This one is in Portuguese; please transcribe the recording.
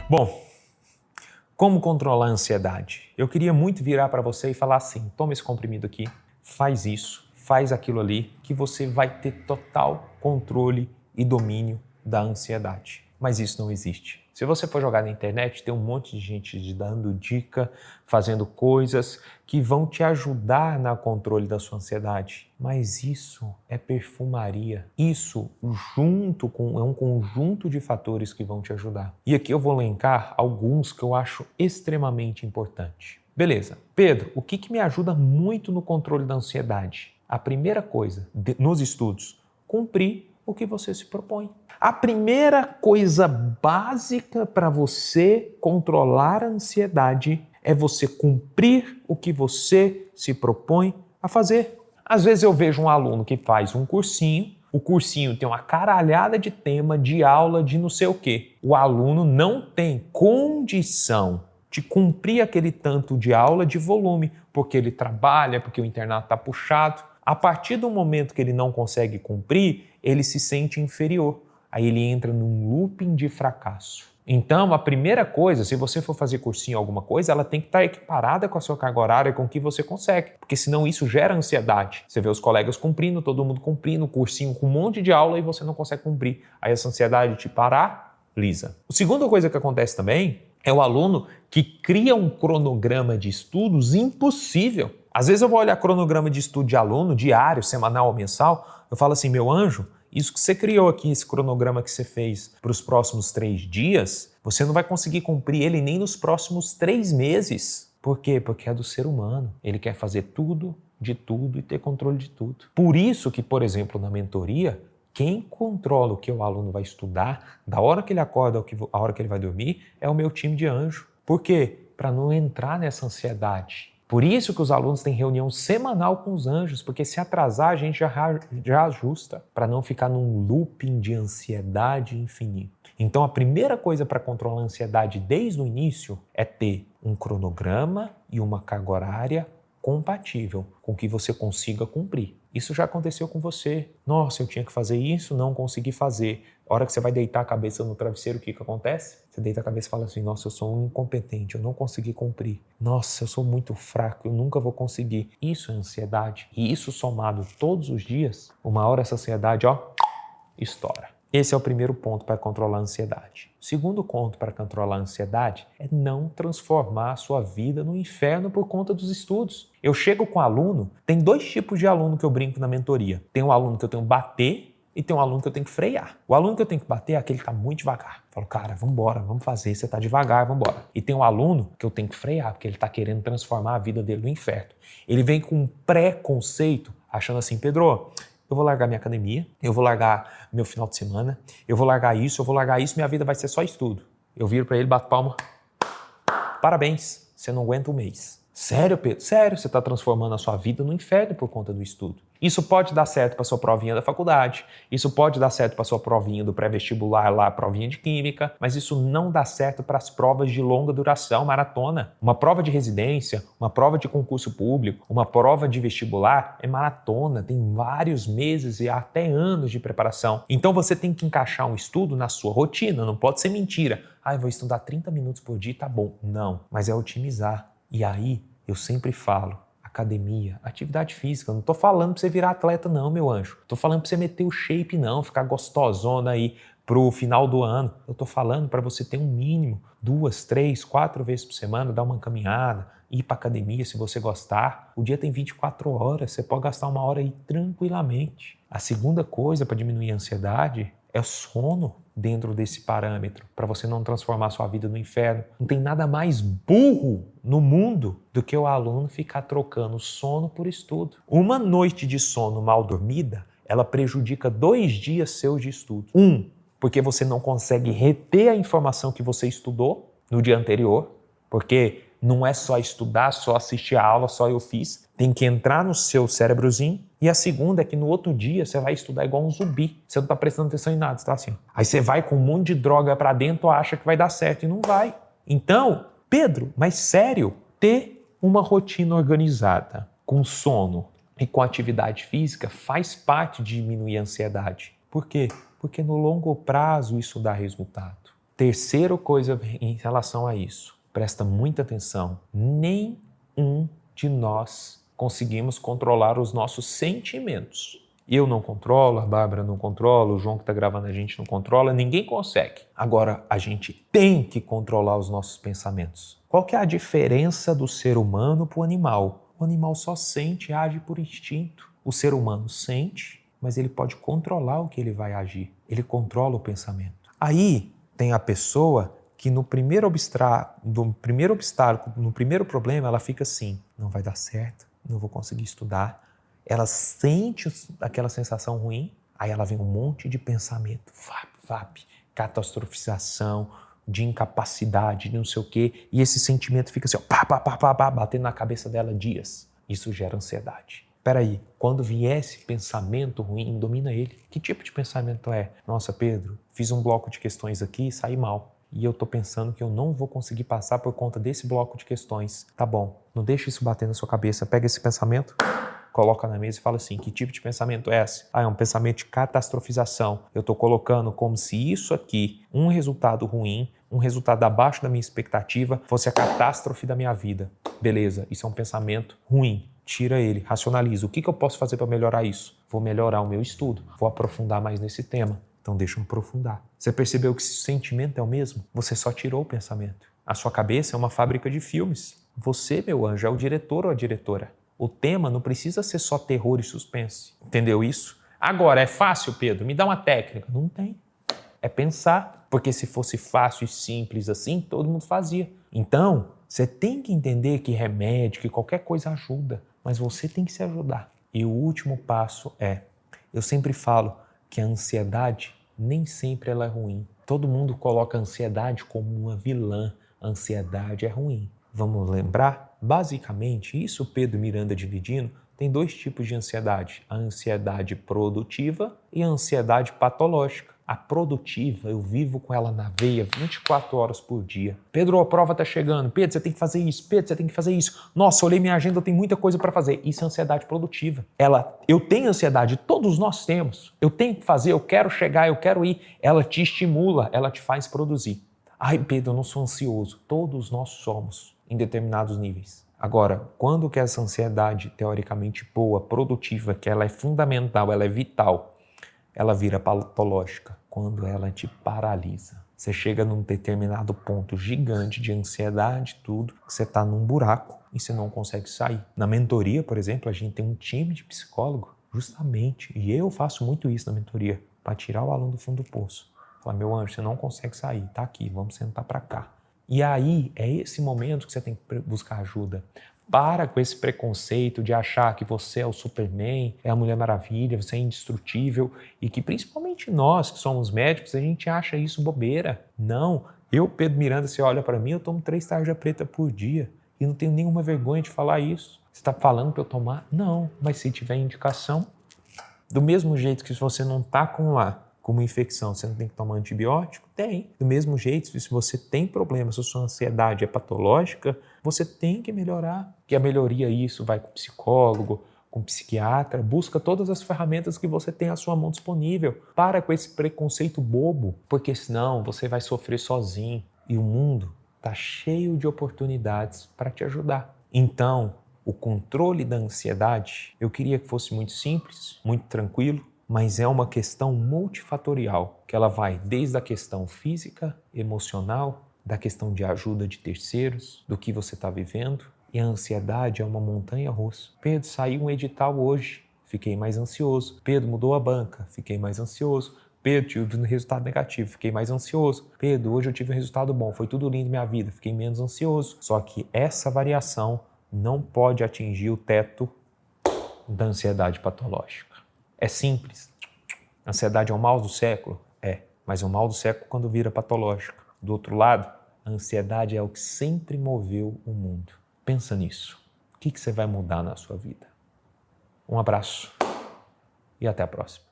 Bom, como controlar a ansiedade? Eu queria muito virar para você e falar assim, toma esse comprimido aqui, faz isso, faz aquilo ali, que você vai ter total controle e domínio da ansiedade. Mas isso não existe. Se você for jogar na internet, tem um monte de gente te dando dica, fazendo coisas que vão te ajudar no controle da sua ansiedade. Mas isso é perfumaria. Isso é um conjunto de fatores que vão te ajudar. E aqui eu vou elencar alguns que eu acho extremamente importantes. Beleza. Pedro, o que me ajuda muito no controle da ansiedade? A primeira coisa, nos estudos, cumprir o que você se propõe. A primeira coisa básica para você controlar a ansiedade é você cumprir o que você se propõe a fazer. Às vezes eu vejo um aluno que faz um cursinho, o cursinho tem uma caralhada de tema, de aula, de não sei o quê. O aluno não tem condição de cumprir aquele tanto de aula de volume, porque ele trabalha, porque o internato está puxado. A partir do momento que ele não consegue cumprir, ele se sente inferior. Aí ele entra num looping de fracasso. Então, a primeira coisa, se você for fazer cursinho alguma coisa, ela tem que estar equiparada com a sua carga horária, com o que você consegue. Porque senão isso gera ansiedade. Você vê os colegas cumprindo, todo mundo cumprindo, cursinho com um monte de aula e você não consegue cumprir. Aí essa ansiedade te paralisa. A segunda coisa que acontece também é o aluno que cria um cronograma de estudos impossível. Às vezes eu vou olhar cronograma de estudo de aluno, diário, semanal ou mensal, eu falo assim, meu anjo, isso que você criou aqui, esse cronograma que você fez para os próximos 3 dias, você não vai conseguir cumprir ele nem nos próximos 3 meses. Por quê? Porque é do ser humano. Ele quer fazer tudo, de tudo e ter controle de tudo. Por isso que, por exemplo, na mentoria, quem controla o que o aluno vai estudar, da hora que ele acorda à hora que ele vai dormir, é o meu time de anjo. Por quê? Para não entrar nessa ansiedade. Por isso que os alunos têm reunião semanal com os anjos, porque se atrasar a gente já ajusta, para não ficar num looping de ansiedade infinito. Então a primeira coisa para controlar a ansiedade desde o início é ter um cronograma e uma carga horária compatível com que você consiga cumprir. Isso já aconteceu com você. Nossa, eu tinha que fazer isso, não consegui fazer. A hora que você vai deitar a cabeça no travesseiro, o que acontece? Você deita a cabeça e fala assim, nossa, eu sou um incompetente, eu não consegui cumprir. Nossa, eu sou muito fraco, eu nunca vou conseguir. Isso é ansiedade. E isso somado todos os dias, uma hora essa ansiedade, estoura. Esse é o primeiro ponto para controlar a ansiedade. O segundo ponto para controlar a ansiedade é não transformar a sua vida no inferno por conta dos estudos. Eu chego com aluno, tem 2 tipos de aluno que eu brinco na mentoria. Tem um aluno que eu tenho que bater e tem um aluno que eu tenho que frear. O aluno que eu tenho que bater é aquele que está muito devagar. Eu falo, cara, vambora, vamos fazer, você está devagar, vambora. E tem um aluno que eu tenho que frear, porque ele está querendo transformar a vida dele no inferno. Ele vem com um preconceito, achando assim, Pedro, eu vou largar minha academia, eu vou largar meu final de semana, eu vou largar isso, minha vida vai ser só estudo. Eu viro para ele, bato palma, parabéns, você não aguenta um mês. Sério, Pedro? Sério, você está transformando a sua vida no inferno por conta do estudo. Isso pode dar certo para sua provinha da faculdade, isso pode dar certo para sua provinha do pré-vestibular lá, provinha de química, mas isso não dá certo para as provas de longa duração, maratona. Uma prova de residência, uma prova de concurso público, uma prova de vestibular é maratona, tem vários meses e até anos de preparação. Então você tem que encaixar um estudo na sua rotina, não pode ser mentira. Eu vou estudar 30 minutos por dia, tá bom. Não, mas é otimizar. E aí, eu sempre falo, academia, atividade física, eu não tô falando pra você virar atleta não, meu anjo. Tô falando pra você meter o shape não, ficar gostosona aí pro final do ano. Eu tô falando para você ter um mínimo 2, 3, 4 vezes por semana, dar uma caminhada, ir pra academia se você gostar. O dia tem 24 horas, você pode gastar 1 hora aí tranquilamente. A segunda coisa para diminuir a ansiedade é o sono dentro desse parâmetro, para você não transformar sua vida no inferno. Não tem nada mais burro no mundo do que o aluno ficar trocando sono por estudo. Uma noite de sono mal dormida, ela prejudica 2 dias seus de estudo. Porque você não consegue reter a informação que você estudou no dia anterior, porque não é só estudar, só assistir a aula, só eu fiz. Tem que entrar no seu cérebrozinho. E a segunda é que no outro dia você vai estudar igual um zumbi. Você não está prestando atenção em nada, você está assim. Aí você vai com um monte de droga para dentro, acha que vai dar certo e não vai. Então, Pedro, mas sério, ter uma rotina organizada, com sono e com atividade física faz parte de diminuir a ansiedade. Por quê? Porque no longo prazo isso dá resultado. Terceira coisa em relação a isso, presta muita atenção, nenhum de nós conseguimos controlar os nossos sentimentos. Eu não controlo, a Bárbara não controla, o João que está gravando a gente não controla, ninguém consegue. Agora, a gente tem que controlar os nossos pensamentos. Qual que é a diferença do ser humano para o animal? O animal só sente e age por instinto. O ser humano sente, mas ele pode controlar o que ele vai agir. Ele controla o pensamento. Aí tem a pessoa que no primeiro obstáculo, no primeiro problema, ela fica assim, não vai dar certo, não vou conseguir estudar. Ela sente aquela sensação ruim, aí ela vem um monte de pensamento, catastrofização, de incapacidade, de não sei o quê, e esse sentimento fica assim, ó, batendo na cabeça dela dias. Isso gera ansiedade. Peraí, quando vier esse pensamento ruim, domina ele. Que tipo de pensamento é? Nossa, Pedro, fiz um bloco de questões aqui e saí mal. E eu tô pensando que eu não vou conseguir passar por conta desse bloco de questões. Tá bom, não deixa isso bater na sua cabeça. Pega esse pensamento, coloca na mesa e fala assim, que tipo de pensamento é esse? É um pensamento de catastrofização. Eu estou colocando como se isso aqui, um resultado ruim, um resultado abaixo da minha expectativa, fosse a catástrofe da minha vida. Beleza, isso é um pensamento ruim. Tira ele, racionaliza. O que eu posso fazer para melhorar isso? Vou melhorar o meu estudo, vou aprofundar mais nesse tema. Então deixa eu aprofundar. Você percebeu que esse sentimento é o mesmo? Você só tirou o pensamento. A sua cabeça é uma fábrica de filmes. Você, meu anjo, é o diretor ou a diretora. O tema não precisa ser só terror e suspense. Entendeu isso? Agora, é fácil, Pedro? Me dá uma técnica. Não tem. É pensar. Porque se fosse fácil e simples assim, todo mundo fazia. Então, você tem que entender que remédio, que qualquer coisa ajuda. Mas você tem que se ajudar. E o último passo é, eu sempre falo que a ansiedade nem sempre ela é ruim. Todo mundo coloca a ansiedade como uma vilã. A ansiedade é ruim. Vamos lembrar? Basicamente, isso o Pedro Miranda dividindo, tem dois tipos de ansiedade. A ansiedade produtiva e a ansiedade patológica. A produtiva, eu vivo com ela na veia 24 horas por dia. Pedro, a prova está chegando. Pedro, você tem que fazer isso. Pedro, você tem que fazer isso. Nossa, olhei minha agenda, eu tenho muita coisa para fazer. Isso é ansiedade produtiva. Eu tenho ansiedade, todos nós temos. Eu tenho que fazer, eu quero chegar, eu quero ir. Ela te estimula, ela te faz produzir. Ai, Pedro, eu não sou ansioso. Todos nós somos em determinados níveis. Agora, quando que essa ansiedade teoricamente boa, produtiva, que ela é fundamental, ela é vital, ela vira patológica? Quando ela te paralisa. Você chega num determinado ponto gigante de ansiedade, tudo, você está num buraco e você não consegue sair. Na mentoria, por exemplo, a gente tem um time de psicólogo, justamente, e eu faço muito isso na mentoria, para tirar o aluno do fundo do poço. Falar, meu anjo, você não consegue sair, tá aqui, vamos sentar para cá. E aí, é esse momento que você tem que buscar ajuda. Para com esse preconceito de achar que você é o Superman, é a Mulher Maravilha, você é indestrutível e que principalmente nós que somos médicos, a gente acha isso bobeira. Não, eu, Pedro Miranda, você olha para mim, eu tomo 3 tarja preta por dia e não tenho nenhuma vergonha de falar isso. Você está falando para eu tomar? Não, mas se tiver indicação, do mesmo jeito que se você não está com uma infecção, você não tem que tomar antibiótico? Tem. Do mesmo jeito, se você tem problema, se a sua ansiedade é patológica, você tem que melhorar. E a melhoria, isso vai com psicólogo, com psiquiatra, busca todas as ferramentas que você tem à sua mão disponível. Para com esse preconceito bobo, porque senão você vai sofrer sozinho. E o mundo está cheio de oportunidades para te ajudar. Então, o controle da ansiedade, eu queria que fosse muito simples, muito tranquilo, mas é uma questão multifatorial, que ela vai desde a questão física, emocional, da questão de ajuda de terceiros, do que você está vivendo. E a ansiedade é uma montanha-russa. Pedro, saiu um edital hoje, fiquei mais ansioso. Pedro, mudou a banca, fiquei mais ansioso. Pedro, tive um resultado negativo, fiquei mais ansioso. Pedro, hoje eu tive um resultado bom, foi tudo lindo na minha vida, fiquei menos ansioso. Só que essa variação não pode atingir o teto da ansiedade patológica. É simples. A ansiedade é o mal do século? É, mas é o mal do século quando vira patológico. Do outro lado, a ansiedade é o que sempre moveu o mundo. Pensa nisso. O que você vai mudar na sua vida? Um abraço e até a próxima.